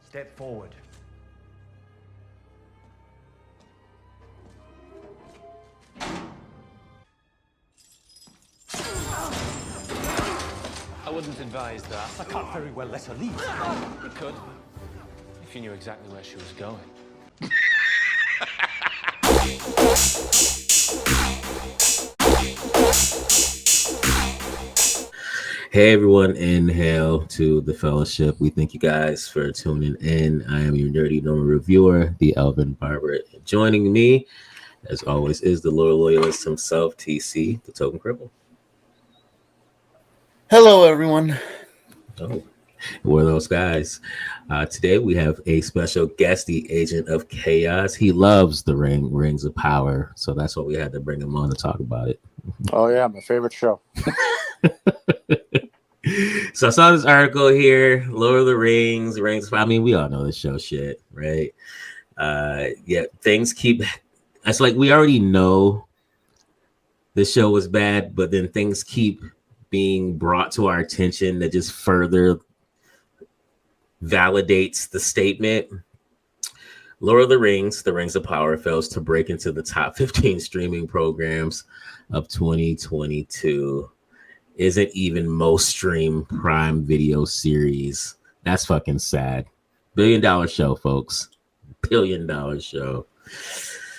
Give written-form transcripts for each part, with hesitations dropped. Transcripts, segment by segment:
Step forward. I wouldn't advise that. I can't very well let her leave. You could, if you knew exactly where she was going. Hey everyone, and hail to the fellowship. We thank you guys for tuning in. I am your nerdy normal reviewer, the Alvin Barber. Joining me, as always, is the loyal loyalist himself, TC, the Token Cripple. Hello, everyone. Oh, we're those guys. Today we have a special guest, the Agent of Chaos. He loves the Rings of Power, so that's why we had to bring him on to talk about it. Oh yeah, my favorite show. So I saw this article here, Lord of the Rings. I mean, we all know the show shit, right? Yeah, things keep. It's like we already know the show was bad, but then things keep being brought to our attention that just further validates the statement. Lord of the Rings of Power fails to break into the top 15 streaming programs of 2022. Isn't even most stream Prime Video series. That's fucking sad. $1 billion show, folks. $1 billion show.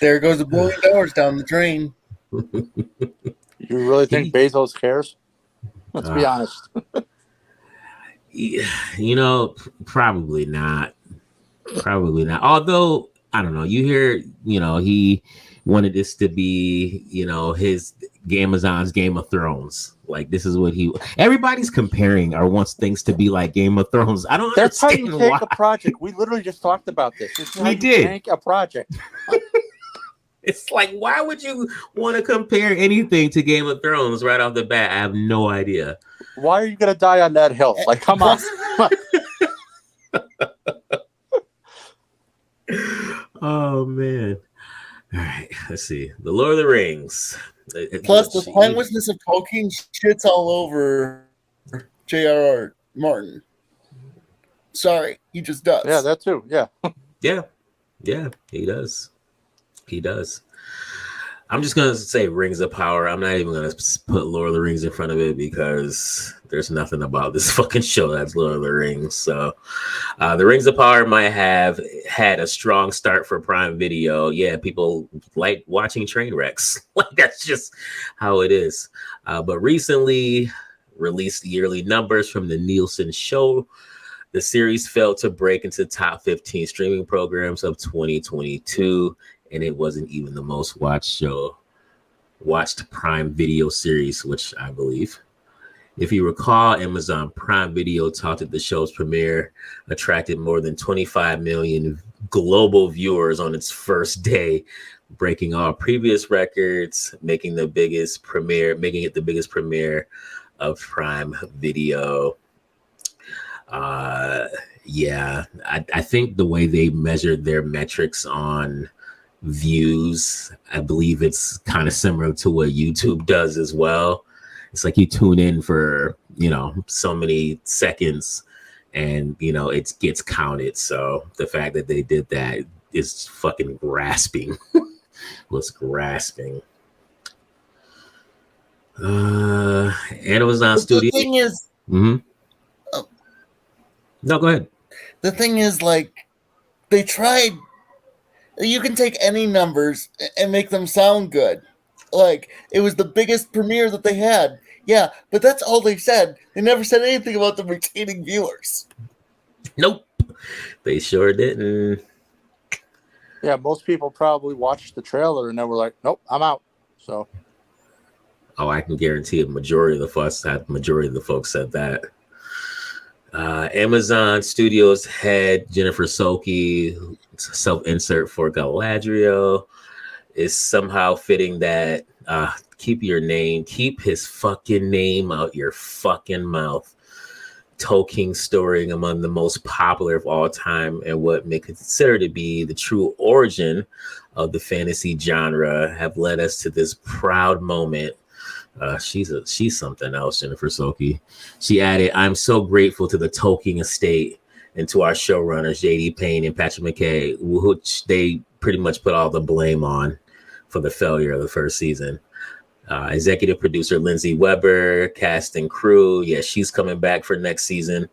There goes $1 billion down the drain. You really think Bezos cares? Let's be honest. You know, probably not. Probably not. Although, I don't know. You hear, he wanted this to be, his Amazon's Game of Thrones. Like, this is what everybody's comparing or wants things to be like Game of Thrones. I don't That's understand how you take why. a project. We literally just talked about this. This is how We you did. take a project. It's like, why would you want to compare anything to Game of Thrones right off the bat? I have no idea. Why are you going to die on that hill? Like, come on. Oh, man. All right, let's see. The Lord of the Rings. Plus, the timelessness of Tolkien shits all over J.R.R. Martin. Sorry, he just does. Yeah, that too. Yeah. Yeah, he does. He does. I'm just going to say Rings of Power. I'm not even going to put Lord of the Rings in front of it because there's nothing about this fucking show that's Lord of the Rings. So the Rings of Power might have had a strong start for Prime Video. Yeah, people like watching train wrecks. Like, that's just how it is. But recently released yearly numbers from the Nielsen show. The series failed to break into top 15 streaming programs of 2022. And it wasn't even the most watched Prime Video series, which I believe. If you recall, Amazon Prime Video touted the show's premiere attracted more than 25 million global viewers on its first day, breaking all previous records, making it the biggest premiere of Prime Video. Yeah, I think the way they measured their metrics on views, I believe it's kind of similar to what YouTube does as well. It's like you tune in for, so many seconds and, it gets counted. So the fact that they did that is fucking grasping. Was grasping. Amazon Studio. The thing is... No, go ahead. The thing is, like, they tried... You can take any numbers and make them sound good. Like, it was the biggest premiere that they had. Yeah, but that's all they said. They never said anything about them retaining viewers. Nope. They sure didn't. Yeah, most people probably watched the trailer and they were like, nope, I'm out. So. Oh, I can guarantee a majority of the folks said that. Amazon Studios head Jennifer Soke, self-insert for Galadriel, is somehow fitting that keep his fucking name out your fucking mouth. Tolkien story among the most popular of all time and what may consider to be the true origin of the fantasy genre have led us to this proud moment. She's something else, Jennifer Soke. She added, "I'm so grateful to the Tolkien estate and to our showrunners, JD Payne and Patrick McKay, which they pretty much put all the blame on for the failure of the first season. Executive producer Lindsay Weber, cast and crew. Yeah, she's coming back for next season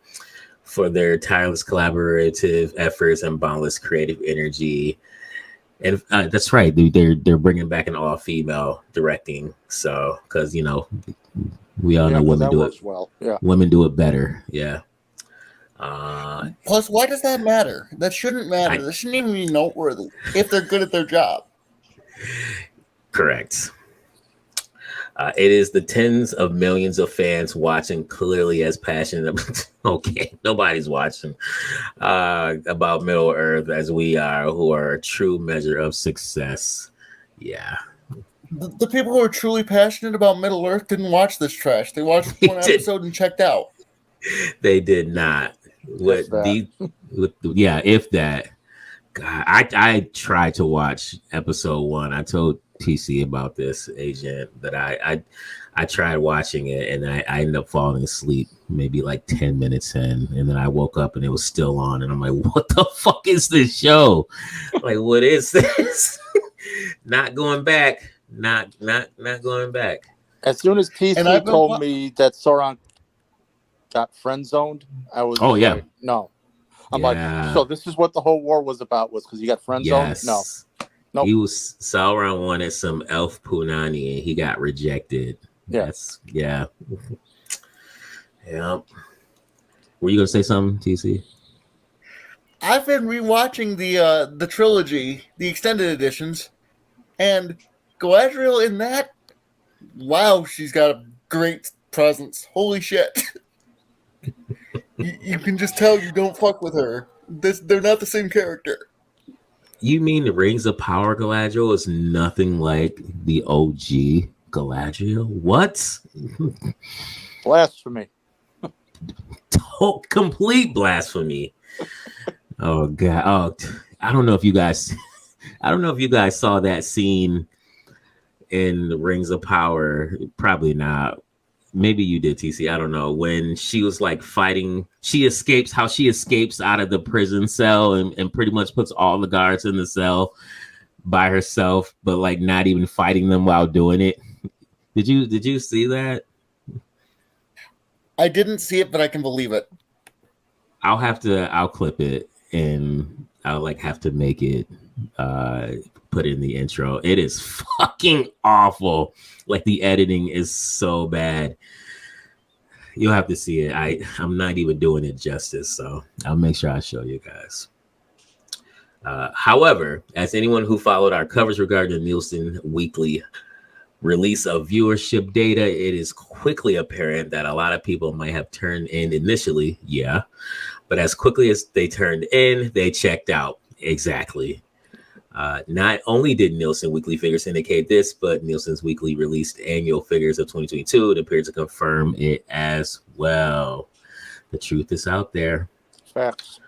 for their tireless collaborative efforts and boundless creative energy. And that's right, they're bringing back an all-female directing. So, because we all know women do it well. Yeah, women do it better. Yeah. Plus, why does that matter? That shouldn't matter. That shouldn't even be noteworthy if they're good at their job. Correct. It is the tens of millions of fans watching, clearly as passionate. Okay, nobody's watching about Middle Earth as we are, who are a true measure of success. Yeah. The people who are truly passionate about Middle Earth didn't watch this trash. They watched one episode and checked out. They did not. If that. God, I tried to watch episode 1. I told TC about this, agent, that I tried watching it and I ended up falling asleep maybe like 10 minutes in, and then I woke up and it was still on, and I'm like, what the fuck is this show? Like, what is this? Not going back. Not going back. As soon as TC told me that Sauron got friend zoned, I was like, no. I'm like, so this is what the whole war was because he got friend zoned? No. Nope. He was Sauron wanted some elf punani and he got rejected. Yeah. Yeah. Were you gonna say something, TC? I've been rewatching the trilogy, the extended editions, and Galadriel in that, wow, she's got a great presence. Holy shit. You can just tell you don't fuck with her. They're not the same character. You mean the Rings of Power Galadriel is nothing like the OG Galadriel? What? Blasphemy. Complete blasphemy. Oh God. Oh, I don't know if you guys saw that scene in the Rings of Power. Probably not. Maybe you did, TC. I don't know. When she was like fighting, she escapes out of the prison cell and pretty much puts all the guards in the cell by herself, but like not even fighting them while doing it. Did you see that? I didn't see it, but I can believe it. I'll clip it and I'll have to make it put in the intro. It is fucking awful. Like, the editing is so bad. You'll have to see it. I'm not even doing it justice, so I'll make sure I show you guys. However, as anyone who followed our coverage regarding the Nielsen weekly release of viewership data, it is quickly apparent that a lot of people might have turned in initially, but as quickly as they turned in, they checked out. Exactly. Not only did Nielsen weekly figures indicate this, but Nielsen's weekly released annual figures of 2022 appear to confirm it as well. The truth is out there. Facts.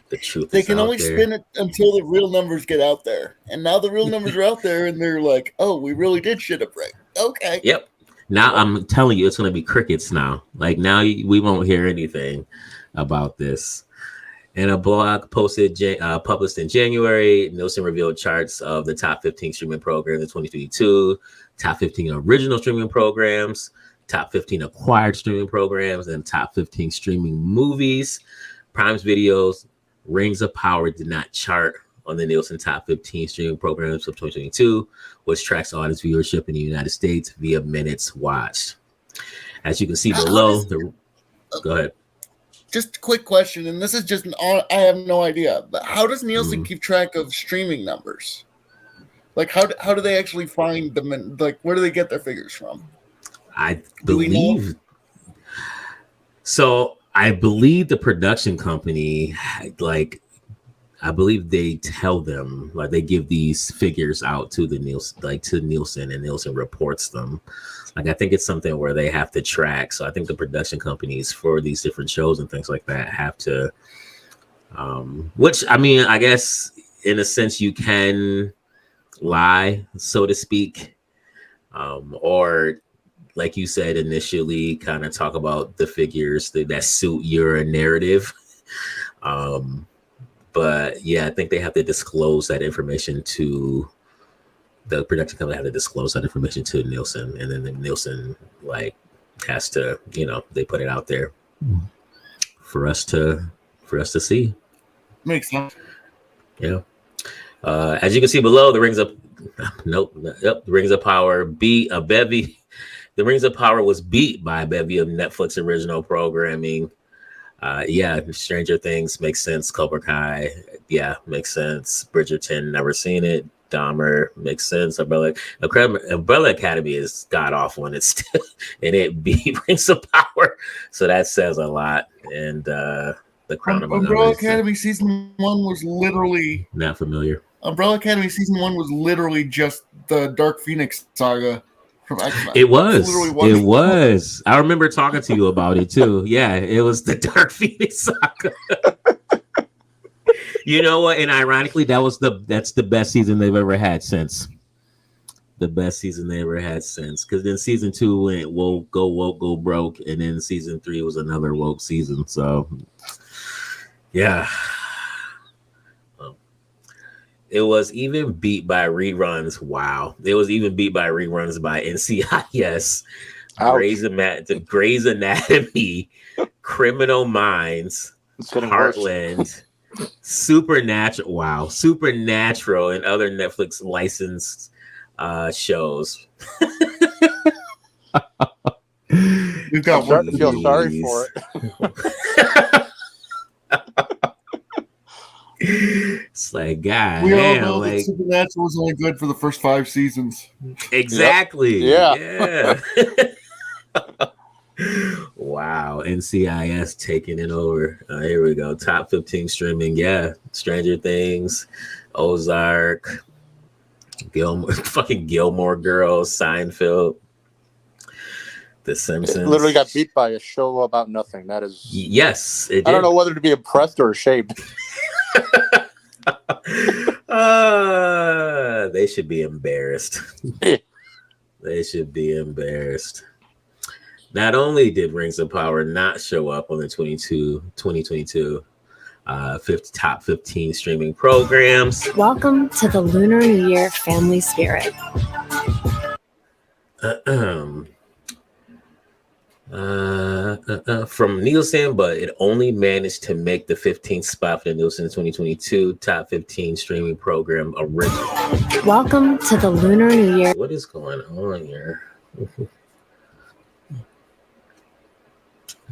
The truth they is can out only there. spin it until the real numbers get out there. And now the real numbers are out there, and they're like, oh, we really did shit up right. Okay. Yep. Now I'm telling you, it's going to be crickets now. Like, now we won't hear anything about this. In a blog published in January, Nielsen revealed charts of the top 15 streaming programs in 2022, top 15 original streaming programs, top 15 acquired streaming programs, and top 15 streaming movies. Prime's Video's Rings of Power did not chart on the Nielsen top 15 streaming programs of 2022, which tracks audience viewership in the United States via minutes watched. As you can see below, go ahead. Just a quick question, and this is just I have no idea, but how does Nielsen keep track of streaming numbers? Like, how do they actually find them? And, like, where do they get their figures from? I believe the production company, I believe they tell them, like, they give these figures out to the Nielsen, and Nielsen reports them. Like, I think it's something where they have to track. So I think the production companies for these different shows and things like that have to, which, I mean, I guess in a sense you can lie, so to speak, or like you said initially, kind of talk about the figures that suit your narrative. But yeah, I think they have to disclose that information to the production company. Have to disclose that information to Nielsen, and then the Nielsen like has to, they put it out there for us to see. Makes sense. Yeah. As you can see below, the Rings of Power beat a bevy. The Rings of Power was beat by a bevy of Netflix original programming. Stranger Things makes sense. Cobra Kai, makes sense. Bridgerton, never seen it. Dahmer makes sense. Umbrella Academy is god awful, and it's still and it beat Rings of Power, so that says a lot. And the Crown of Umbrella Academy season 1 was literally not familiar. Umbrella Academy season 1 was literally just the Dark Phoenix saga from X-Men. It was. I remember talking to you about it too. Yeah, it was the Dark Phoenix saga. You know what? And ironically, that's the best season they've ever had since. The best season they ever had since. Because then season 2 went woke, go broke, and then season 3 was another woke season. So, yeah. It was even beat by reruns. Wow. It was even beat by reruns by NCIS, Grey's Anatomy, Criminal Minds, Heartland, Supernatural, and other Netflix licensed shows. We've got I'm starting to feel sorry for it. It's like, God, we all know that Supernatural was only good for the first 5 seasons. Exactly. Yep. Yeah. Wow. NCIS taking it over. Here we go. Top 15 streaming. Yeah. Stranger Things, Ozark, Gilmore Girls, Seinfeld, The Simpsons. It literally got beat by a show about nothing. That is. Yes. It did. I don't know whether to be impressed or ashamed. They should be embarrassed. They should be embarrassed. Not only did Rings of Power not show up on the 2022 top 15 streaming programs. Welcome to the Lunar New Year family spirit. From Nielsen, but it only managed to make the 15th spot for the Nielsen 2022 top 15 streaming program original. Welcome to the Lunar New Year. What is going on here?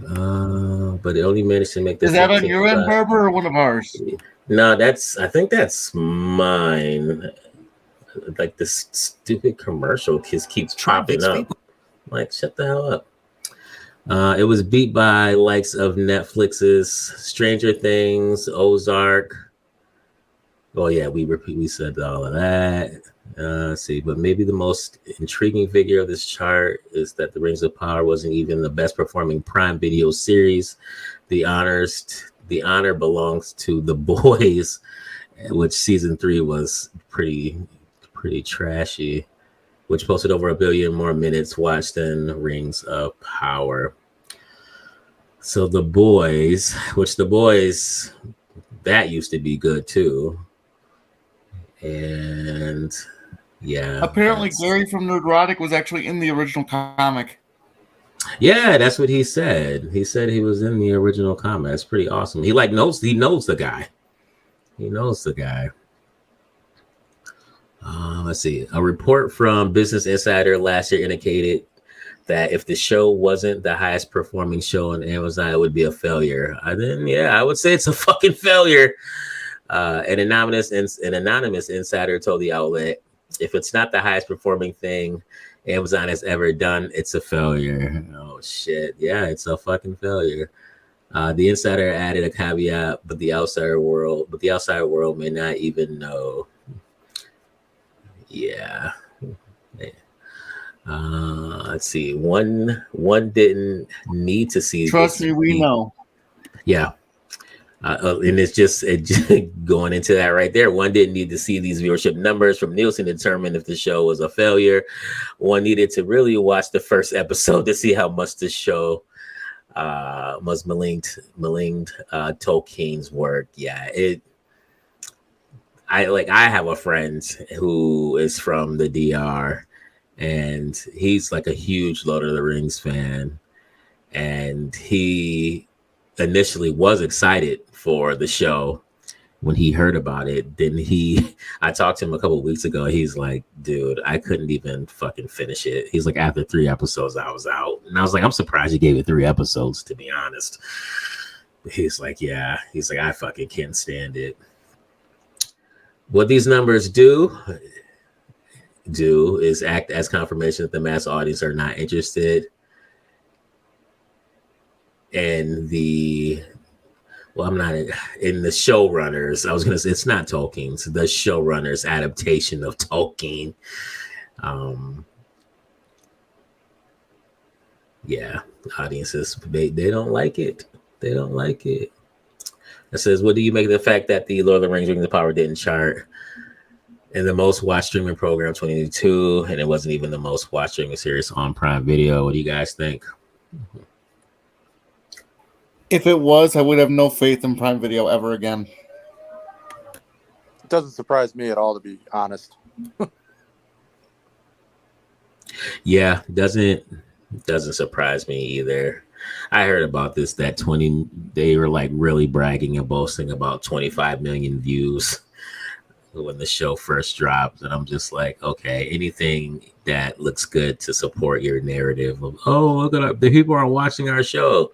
But it only managed to make the. Is that on your end, Barbara, or one of ours? No, I think that's mine. Like this stupid commercial keeps popping up. Like, shut the hell up. It was beat by likes of Netflix's Stranger Things, Ozark. Oh yeah, we said all of that. Let's see, but maybe the most intriguing figure of this chart is that The Rings of Power wasn't even the best performing Prime Video series. The honor belongs to The Boys, which season 3 was pretty trashy, which posted over 1 billion more minutes watched than Rings of Power. So The Boys, that used to be good too. And yeah. Apparently Gary from Nerdrotic was actually in the original comic. Yeah, that's what he said. He said he was in the original comic. That's pretty awesome. He knows the guy. He knows the guy. Let's see. A report from Business Insider last year indicated that if the show wasn't the highest performing show on Amazon, it would be a failure. I would say it's a fucking failure. An anonymous insider told the outlet, if it's not the highest performing thing Amazon has ever done, it's a failure. Oh shit. Yeah, it's a fucking failure. The insider added a caveat, but the outside world may not even know. Yeah. Let's see. One didn't need to see. Trust me, we know. Yeah. And it's just going into that right there. One didn't need to see these viewership numbers from Nielsen to determine if the show was a failure. One needed to really watch the first episode to see how much the show was malign Tolkien's work. Yeah, I have a friend who is from the DR, and he's like a huge Lord of the Rings fan, and he initially was excited for the show when he heard about it. Then I talked to him a couple of weeks ago. He's like, dude, I couldn't even fucking finish it. He's like, after 3 episodes, I was out. And I was like, I'm surprised you gave it 3 episodes, to be honest. He's like, yeah. He's like, I fucking can't stand it. What these numbers do is act as confirmation that the mass audience are not interested in I'm not in the showrunners. I was going to say it's not Tolkien's, the showrunners adaptation of Tolkien. Yeah, audiences, they don't like it. They don't like it. It says, what do you make of the fact that the Lord of the Rings Rings of Power didn't chart in the most watched streaming program 2022, and it wasn't even the most watched streaming series on Prime Video? What do you guys think? If it was, I would have no faith in Prime Video ever again. It doesn't surprise me at all, to be honest. Yeah, doesn't surprise me either. I heard about this, that they were like really bragging and boasting about 25 million views when the show first dropped, and I'm just like, okay, anything that looks good to support your narrative of, oh, look at the people are watching our show,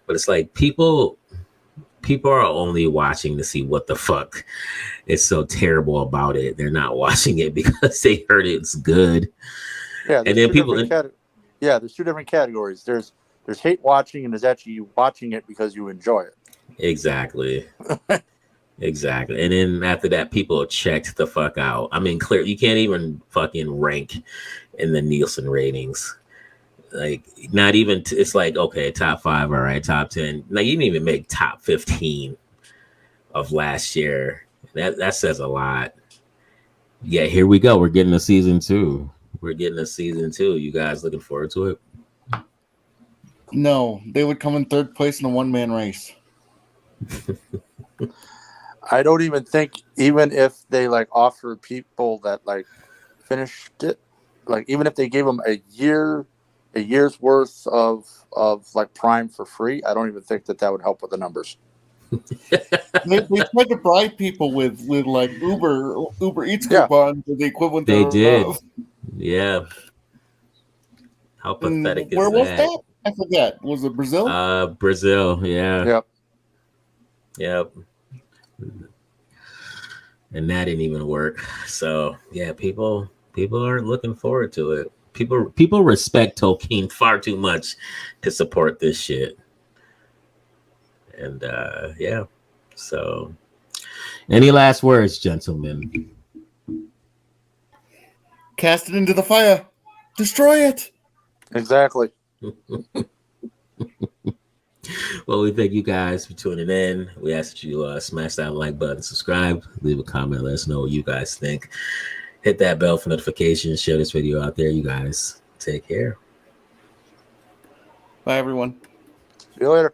but it's like people are only watching to see what the fuck is so terrible about it. They're not watching it because they heard it's good. Yeah, and then people, there's 2 different categories. There's hate watching, and there's actually you watching it because you enjoy it. Exactly. Exactly. And then after that, people checked the fuck out. I mean, clear, you can't even fucking rank in the Nielsen ratings. Like, not even, it's like, okay, top 5, all right, top 10. Like, you didn't even make top 15 of last year. That says a lot. Yeah, here we go. We're getting a season 2. You guys looking forward to it? No, they would come in 3rd place in a one-man race. I don't even think, even if they like offer people that like finished it, like even if they gave them a year's worth of like Prime for free, I don't even think that would help with the numbers. they tried to bribe people with like Uber Eats coupons, or the equivalent. They did. Yeah. How pathetic is that? Where was that? I forget. Was it Brazil? Brazil. Yeah. Yep. And that didn't even work. So yeah, people aren't looking forward to it. People respect Tolkien far too much to support this shit. And yeah. So any last words, gentlemen? Cast it into the fire. Destroy it. Exactly. Well, we thank you guys for tuning in. We ask that you smash that like button, subscribe, leave a comment, let us know what you guys think. Hit that bell for notifications, share this video out there. You guys take care. Bye, everyone. See you later.